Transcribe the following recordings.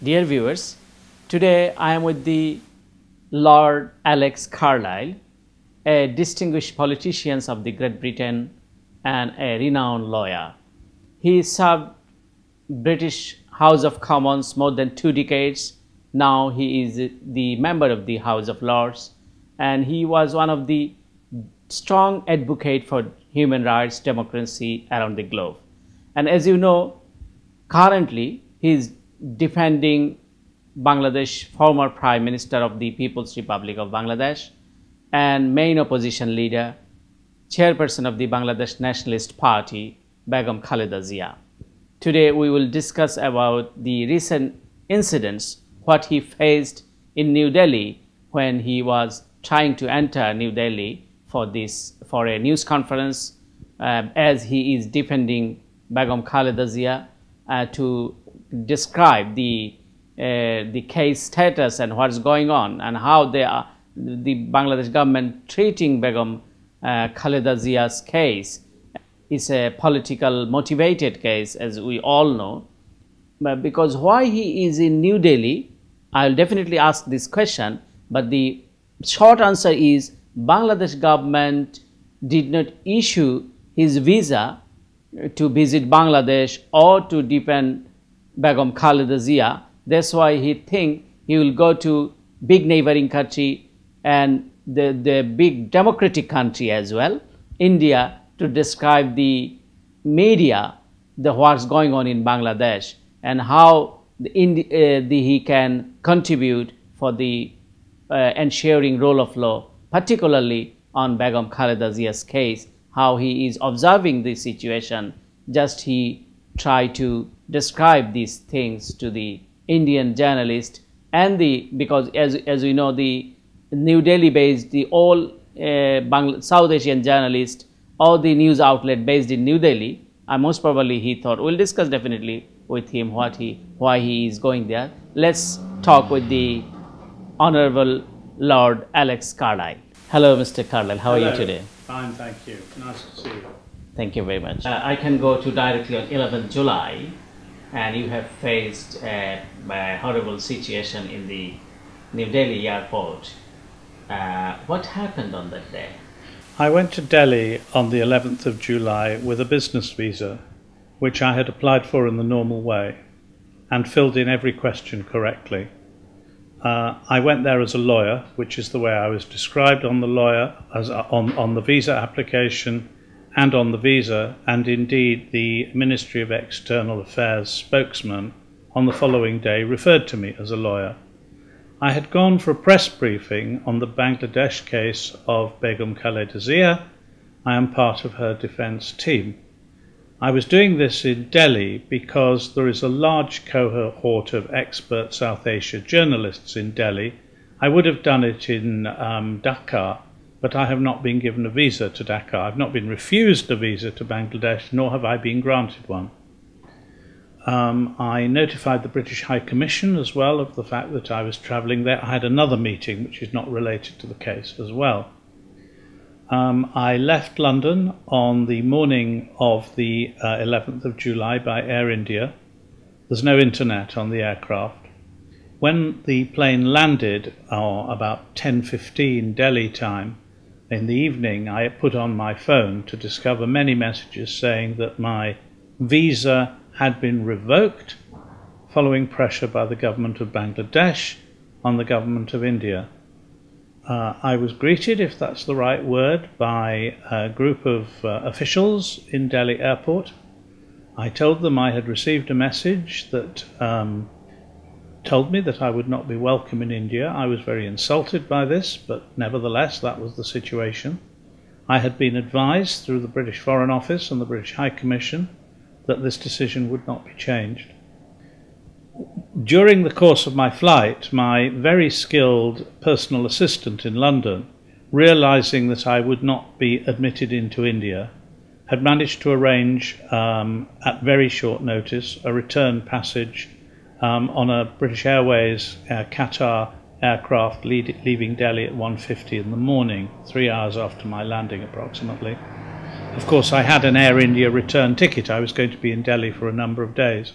Dear viewers, today I am with the Lord Alex Carlile, a distinguished politician of the Great Britain and a renowned lawyer. He served British House of Commons more than 2 decades. Now he is the member of the House of Lords, and he was one of the strong advocate for human rights, democracy around the globe. And as you know, currently he is defending Bangladesh, former Prime Minister of the People's Republic of Bangladesh and main opposition leader, chairperson of the Bangladesh Nationalist Party, Begum Khaleda Zia. Today we will discuss about the recent incidents, what he faced in New Delhi when he was trying to enter New Delhi for a news conference, as he is defending Begum Khaleda Zia to describe the case status and what's going on and how the Bangladesh government treating Begum Khaleda Zia's case is a political motivated case, as we all know. But because why he is in New Delhi, I'll definitely ask this question, but the short answer is Bangladesh government did not issue his visa to visit Bangladesh or to defend Begum Khaleda Zia. That's why he think he will go to big neighboring country and the big democratic country as well, India, to describe the media, what's going on in Bangladesh and how he can contribute for the ensuring rule of law, particularly on Begum Khaleda Zia's case, how he is observing the situation. Just he tried to describe these things to the Indian journalist and because as we know, the New Delhi based, the all South Asian journalists, all the news outlet based in New Delhi, most probably he thought, we'll discuss definitely with him why he is going there. Let's talk with the Honorable Lord Alex Carlile. Hello, Mr. Carlile. How are you today? Fine, thank you. Nice to see you. Thank you very much. I can go to directly on 11th July, and you have faced a horrible situation in the New Delhi airport. What happened on that day? I went to Delhi on the 11th of July with a business visa, which I had applied for in the normal way and filled in every question correctly. I went there as a lawyer, which is the way I was described on the visa application and on the visa, and indeed the Ministry of External Affairs spokesman on the following day referred to me as a lawyer. I had gone for a press briefing on the Bangladesh case of Begum Khaleda Zia. I am part of her defence team. I was doing this in Delhi because there is a large cohort of expert South Asia journalists in Delhi. I would have done it in Dhaka, but I have not been given a visa to Dhaka. I've not been refused a visa to Bangladesh, nor have I been granted one. I notified the British High Commission as well of the fact that I was travelling there. I had another meeting which is not related to the case as well. I left London on the morning of the 11th of July by Air India. There's no internet on the aircraft. When the plane landed, about 10:15 Delhi time in the evening, I put on my phone to discover many messages saying that my visa had been revoked following pressure by the government of Bangladesh on the government of India. I was greeted, if that's the right word, by a group of officials in Delhi airport. I told them I had received a message that told me that I would not be welcome in India. I was very insulted by this, but nevertheless that was the situation. I had been advised through the British Foreign Office and the British High Commission that this decision would not be changed. During the course of my flight, my very skilled personal assistant in London, realizing that I would not be admitted into India, had managed to arrange at very short notice a return passage on a British Airways Qatar aircraft leaving Delhi at 1:50 in the morning, 3 hours after my landing approximately. Of course, I had an Air India return ticket. I was going to be in Delhi for a number of days.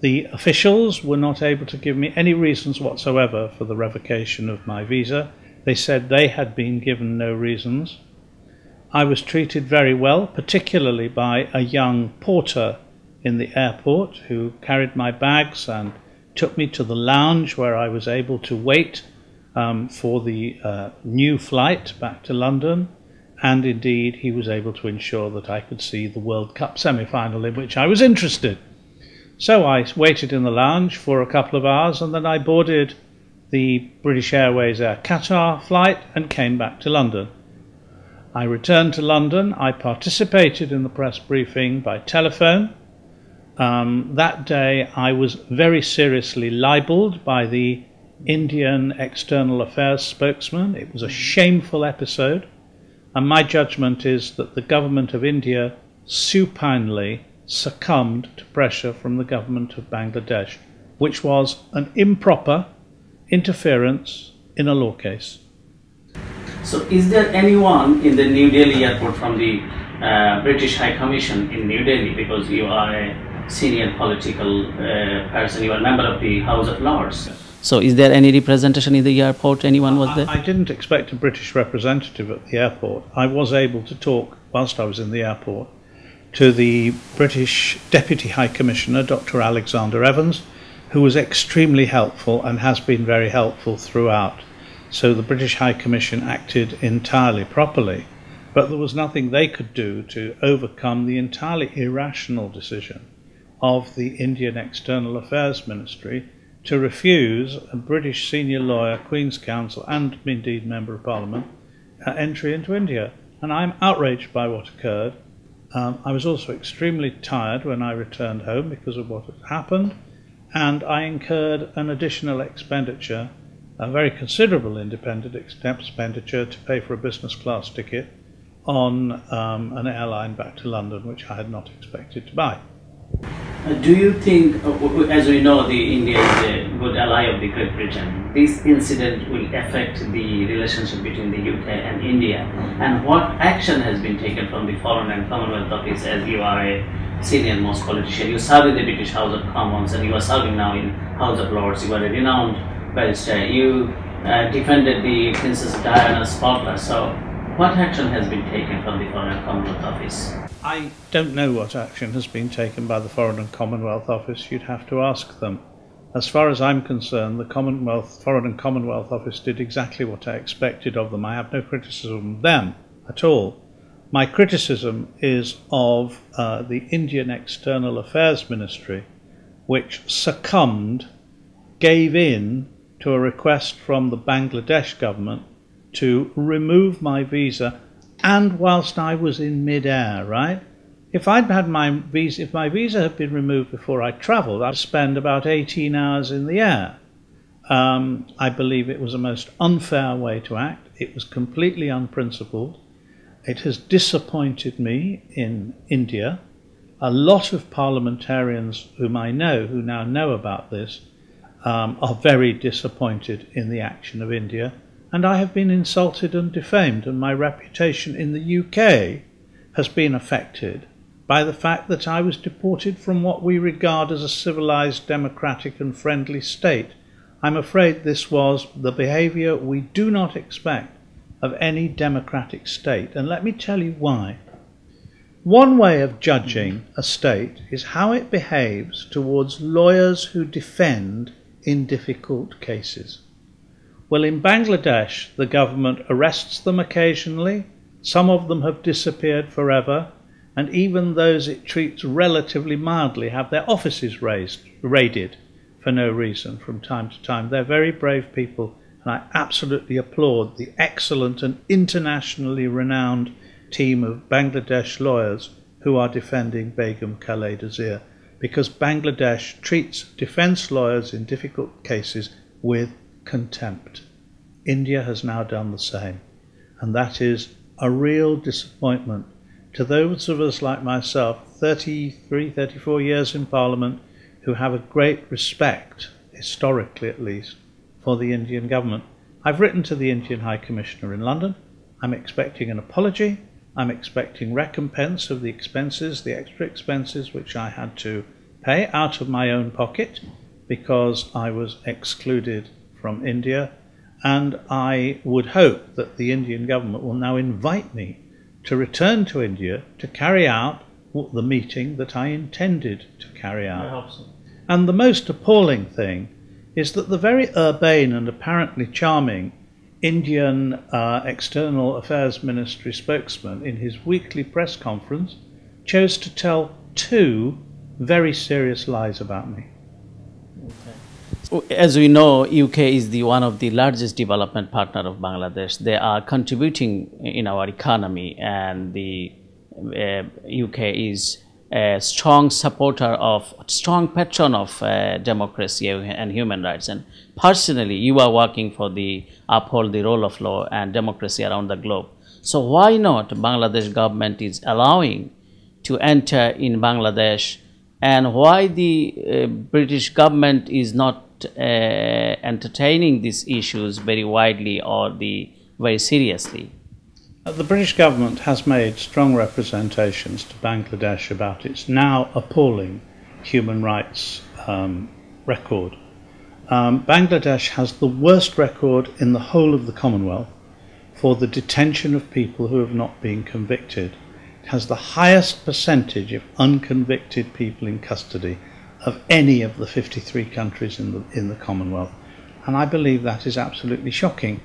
The officials were not able to give me any reasons whatsoever for the revocation of my visa. They said they had been given no reasons. I was treated very well, particularly by a young porter in the airport who carried my bags and took me to the lounge where I was able to wait for the new flight back to London, and indeed he was able to ensure that I could see the World Cup semi-final, in which I was interested. So I waited in the lounge for a couple of hours, and then I boarded the British Airways Air Qatar flight and came back to London. I returned to London. I participated in the press briefing by telephone. That day I was very seriously libelled by the Indian External Affairs spokesman. It was a shameful episode, and my judgment is that the government of India supinely succumbed to pressure from the government of Bangladesh, which was an improper interference in a law case. So is there anyone in the New Delhi airport from the British High Commission in New Delhi, because you are a senior political person, you are a member of the House of Lords? So is there any representation in the airport? Anyone was there? I didn't expect a British representative at the airport. I was able to talk, whilst I was in the airport, to the British Deputy High Commissioner, Dr. Alexander Evans, who was extremely helpful and has been very helpful throughout. So the British High Commission acted entirely properly, but there was nothing they could do to overcome the entirely irrational decision of the Indian External Affairs Ministry to refuse a British senior lawyer, Queen's Counsel, and indeed Member of Parliament entry into India. And I'm outraged by what occurred. I was also extremely tired when I returned home because of what had happened, and I incurred an additional expenditure, a very considerable independent expenditure, to pay for a business class ticket on an airline back to London, which I had not expected to buy. Do you think, as we know, India is a good ally of the Great Britain, this incident will affect the relationship between the UK and India? And what action has been taken from the Foreign and Commonwealth Office, as you are a senior most politician? You served in the British House of Commons and you are serving now in House of Lords. You are a renowned barrister. You defended the Princess Diana's spotless. So what action has been taken from the Foreign and Commonwealth Office? I don't know what action has been taken by the Foreign and Commonwealth Office. You'd have to ask them. As far as I'm concerned, the Foreign and Commonwealth Office did exactly what I expected of them. I have no criticism of them at all. My criticism is of the Indian External Affairs Ministry, which succumbed, gave in to a request from the Bangladesh government to remove my visa, and whilst I was in mid-air, right? If my visa had been removed before I travelled, I'd spend about 18 hours in the air. I believe it was a most unfair way to act. It was completely unprincipled. It has disappointed me in India. A lot of parliamentarians whom I know, who now know about this, are very disappointed in the action of India. And I have been insulted and defamed, and my reputation in the UK has been affected by the fact that I was deported from what we regard as a civilised, democratic and friendly state. I'm afraid this was the behaviour we do not expect of any democratic state, and let me tell you why. One way of judging a state is how it behaves towards lawyers who defend in difficult cases. Well, in Bangladesh, the government arrests them occasionally. Some of them have disappeared forever, and even those it treats relatively mildly have their offices raided for no reason from time to time. They're very brave people, and I absolutely applaud the excellent and internationally renowned team of Bangladesh lawyers who are defending Begum Khaleda Zia, because Bangladesh treats defence lawyers in difficult cases with contempt. India has now done the same, and that is a real disappointment to those of us like myself, 33, 34 years in Parliament, who have a great respect, historically at least, for the Indian government. I've written to the Indian High Commissioner in London. I'm expecting an apology. I'm expecting recompense of the expenses, the extra expenses which I had to pay out of my own pocket because I was excluded from India, and I would hope that the Indian government will now invite me to return to India to carry out the meeting that I intended to carry out. I hope so. And the most appalling thing is that the very urbane and apparently charming Indian External Affairs Ministry spokesman in his weekly press conference chose to tell two very serious lies about me. Okay. As we know, UK is one of the largest development partner of Bangladesh. They are contributing in our economy, and the UK is a strong supporter of, strong patron of democracy and human rights. And personally, you are working for the uphold the rule of law and democracy around the globe. So why not Bangladesh government is allowing to enter in Bangladesh, and why the British government is not entertaining these issues very widely or very seriously? The British government has made strong representations to Bangladesh about its now appalling human rights record. Bangladesh has the worst record in the whole of the Commonwealth for the detention of people who have not been convicted. It has the highest percentage of unconvicted people in custody of any of the 53 countries in the Commonwealth, and I believe that is absolutely shocking.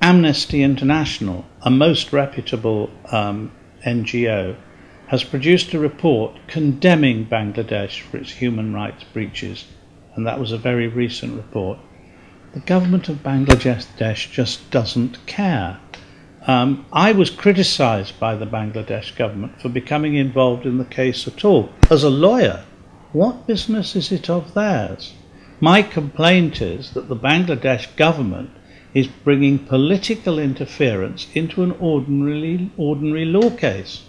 Amnesty International, a most reputable NGO, has produced a report condemning Bangladesh for its human rights breaches, and that was a very recent report. The government of Bangladesh just doesn't care. I was criticised by the Bangladesh government for becoming involved in the case at all. As a lawyer, what business is it of theirs? My complaint is that the Bangladesh government is bringing political interference into an ordinary law case.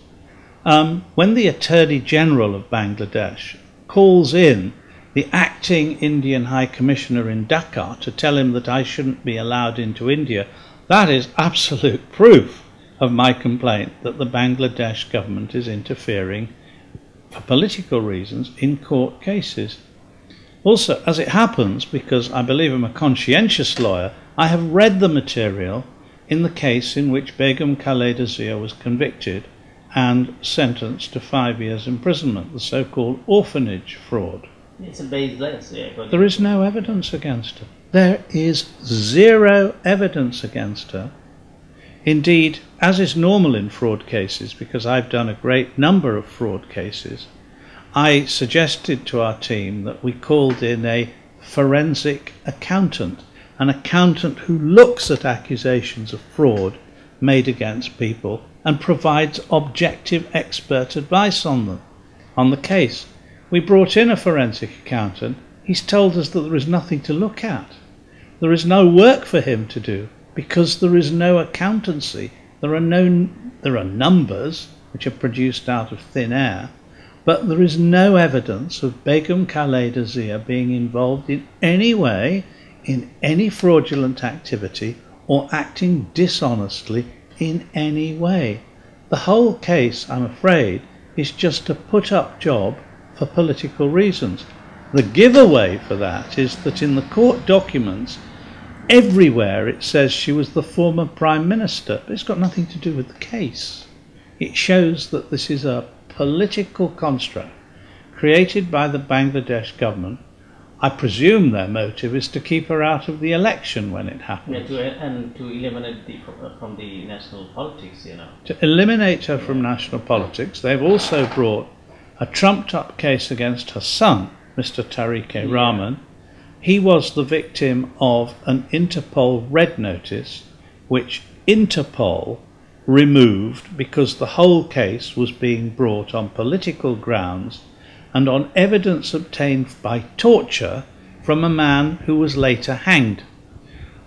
When the Attorney General of Bangladesh calls in the acting Indian High Commissioner in Dhaka to tell him that I shouldn't be allowed into India, that is absolute proof of my complaint that the Bangladesh government is interfering for political reasons in court cases. Also, as it happens, because I believe I'm a conscientious lawyer, I have read the material in the case in which Begum Khaleda Zia was convicted and sentenced to 5 years imprisonment, the so-called orphanage fraud. It's a baseless. Yeah, there is no evidence against her. There is zero evidence against her. Indeed, as is normal in fraud cases, because I've done a great number of fraud cases, I suggested to our team that we called in a forensic accountant, an accountant who looks at accusations of fraud made against people and provides objective expert advice on them, on the case. We brought in a forensic accountant. He's told us that there is nothing to look at. There is no work for him to do because there is no accountancy. There are numbers which are produced out of thin air, but there is no evidence of Begum Khaleda Zia being involved in any way in any fraudulent activity or acting dishonestly in any way. The whole case, I'm afraid, is just a put-up job for political reasons. The giveaway for that is that in the court documents, everywhere it says she was the former Prime Minister, but it's got nothing to do with the case. It shows that this is a political construct created by the Bangladesh government. I presume their motive is to keep her out of the election when it happens. Yeah, and to eliminate from the national politics, you know. To eliminate her from national politics. They've also brought a trumped-up case against her son, Mr. Tariq Rahman. He was the victim of an Interpol red notice, which Interpol removed because the whole case was being brought on political grounds and on evidence obtained by torture from a man who was later hanged.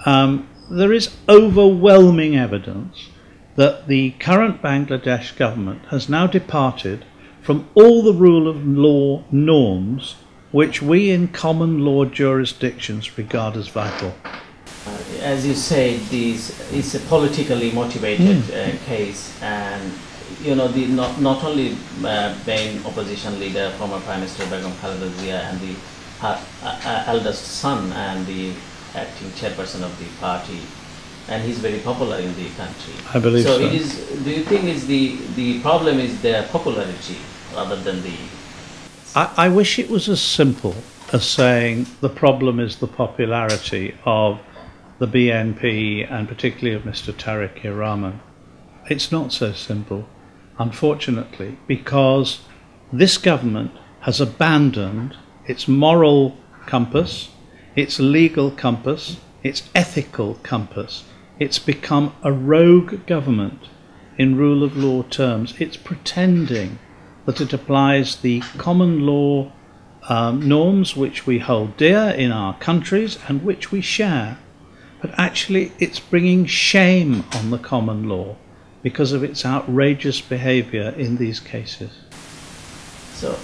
There is overwhelming evidence that the current Bangladesh government has now departed from all the rule of law norms which we in common law jurisdictions regard as vital. As you say, this is a politically motivated case, and not only main opposition leader, former Prime Minister Begum Khaleda Zia, and the eldest son and the acting chairperson of the party, and he's very popular in the country. I believe so. So it is. Do you think is the problem is their popularity rather than the? I wish it was as simple as saying the problem is the popularity of the BNP and particularly of Mr. Tariq Rahman. It's not so simple, unfortunately, because this government has abandoned its moral compass, its legal compass, its ethical compass. It's become a rogue government in rule of law terms. It's pretending that it applies the common law norms which we hold dear in our countries and which we share. But actually it's bringing shame on the common law because of its outrageous behaviour in these cases. So,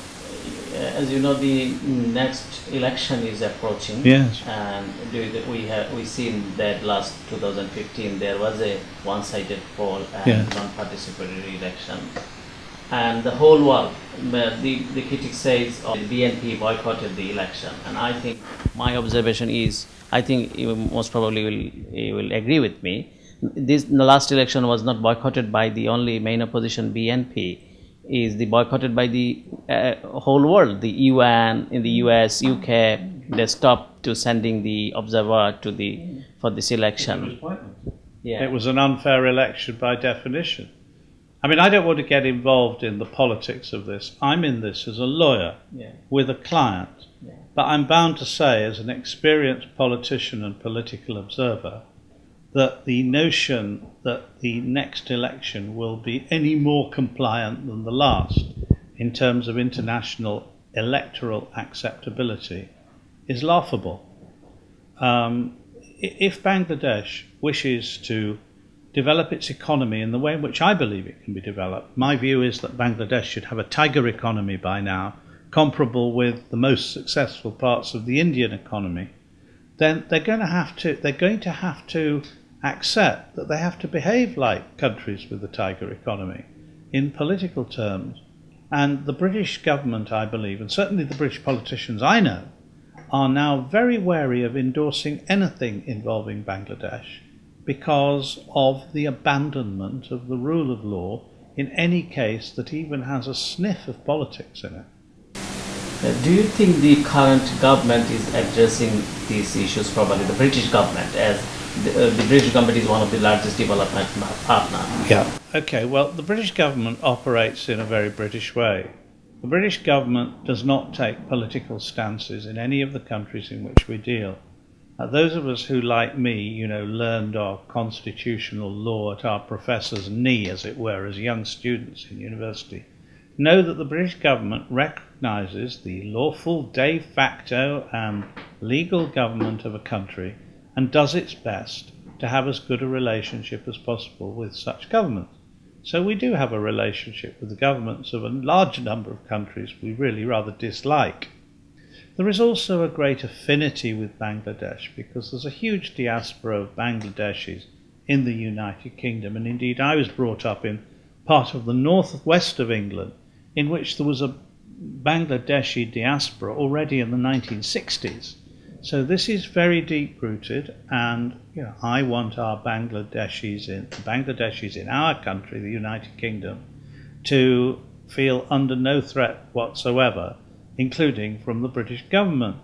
as you know, the next election is approaching. Yes. And we seen that last 2015 there was a one-sided poll and yes. non-participatory election, and the whole world, the critic says, the BNP boycotted the election, and I think my observation is, I think you most probably will agree with me. The last election was not boycotted by the only main opposition BNP. Is the boycotted by the whole world. The UN in the US, UK, they stopped to sending the observer to for this election. Yeah. It was an unfair election by definition. I mean, I don't want to get involved in the politics of this. I'm in this as a lawyer with a client. Yeah. But I'm bound to say, as an experienced politician and political observer, that the notion that the next election will be any more compliant than the last in terms of international electoral acceptability is laughable. If Bangladesh wishes to develop its economy in the way in which I believe it can be developed, my view is that Bangladesh should have a tiger economy by now, comparable with the most successful parts of the Indian economy, then they're going to have to accept that they have to behave like countries with a tiger economy in political terms. And the British government, I believe, and certainly the British politicians I know, are now very wary of endorsing anything involving Bangladesh because of the abandonment of the rule of law in any case that even has a sniff of politics in it. Do you think the current government is addressing these issues properly? The British government, as the British government is one of the largest development partners. Yeah. Okay, well, the British government operates in a very British way. The British government does not take political stances in any of the countries in which we deal. Those of us who, like me, learned our constitutional law at our professor's knee, as it were, as young students in university, know that the British government recognises the lawful de facto and legal government of a country and does its best to have as good a relationship as possible with such governments. So we do have a relationship with the governments of a large number of countries we really rather dislike. There is also a great affinity with Bangladesh because there's a huge diaspora of Bangladeshis in the United Kingdom, and indeed I was brought up in part of the northwest of England in which there was a Bangladeshi diaspora already in the 1960s. So this is very deep-rooted, and I want our Bangladeshis in our country, the United Kingdom, to feel under no threat whatsoever, including from the British government.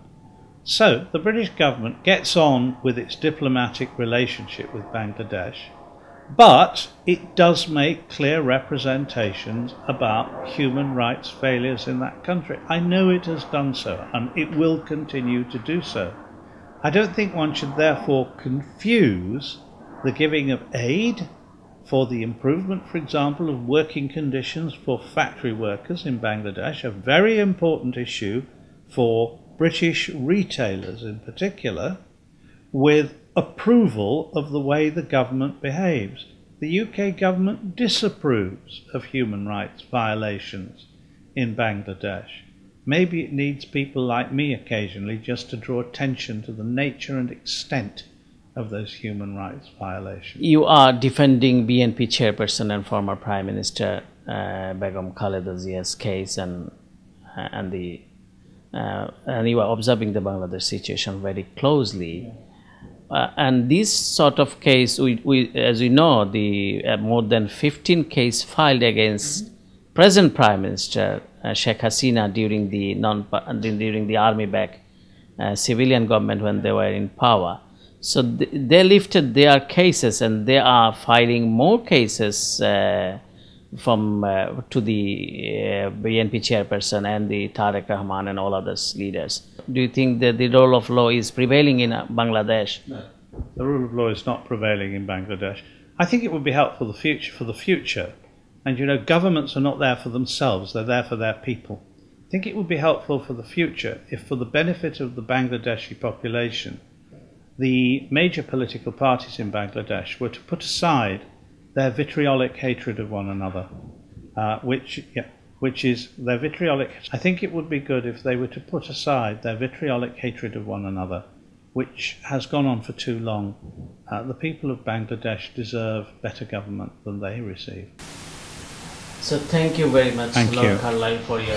So the British government gets on with its diplomatic relationship with Bangladesh, but it does make clear representations about human rights failures in that country. I know it has done so, and it will continue to do so. I don't think one should therefore confuse the giving of aid for the improvement, for example, of working conditions for factory workers in Bangladesh, a very important issue for British retailers in particular, with approval of the way the government behaves. The UK government disapproves of human rights violations in Bangladesh. Maybe it needs people like me occasionally just to draw attention to the nature and extent of those human rights violations. You are defending BNP chairperson and former Prime Minister Begum Khaleda Zia's case, and you are observing the Bangladesh situation very closely. And this sort of case, we as you know, the more than 15 cases filed against present Prime Minister Sheikh Hasina during the army-backed civilian government when they were in power. So they lifted their cases, and they are filing more cases to the BNP chairperson and the Tariq Rahman and all other leaders. Do you think that the rule of law is prevailing in Bangladesh? No, the rule of law is not prevailing in Bangladesh. I think it would be helpful for the future. And you know, governments are not there for themselves, they're there for their people. I think it would be helpful for the future if, for the benefit of the Bangladeshi population, the major political parties in Bangladesh were to put aside their vitriolic hatred of one another, which is their vitriolic. I think it would be good if they were to put aside their vitriolic hatred of one another, which has gone on for too long. The people of Bangladesh deserve better government than they receive. So thank you very much, Lord Carlyle, for your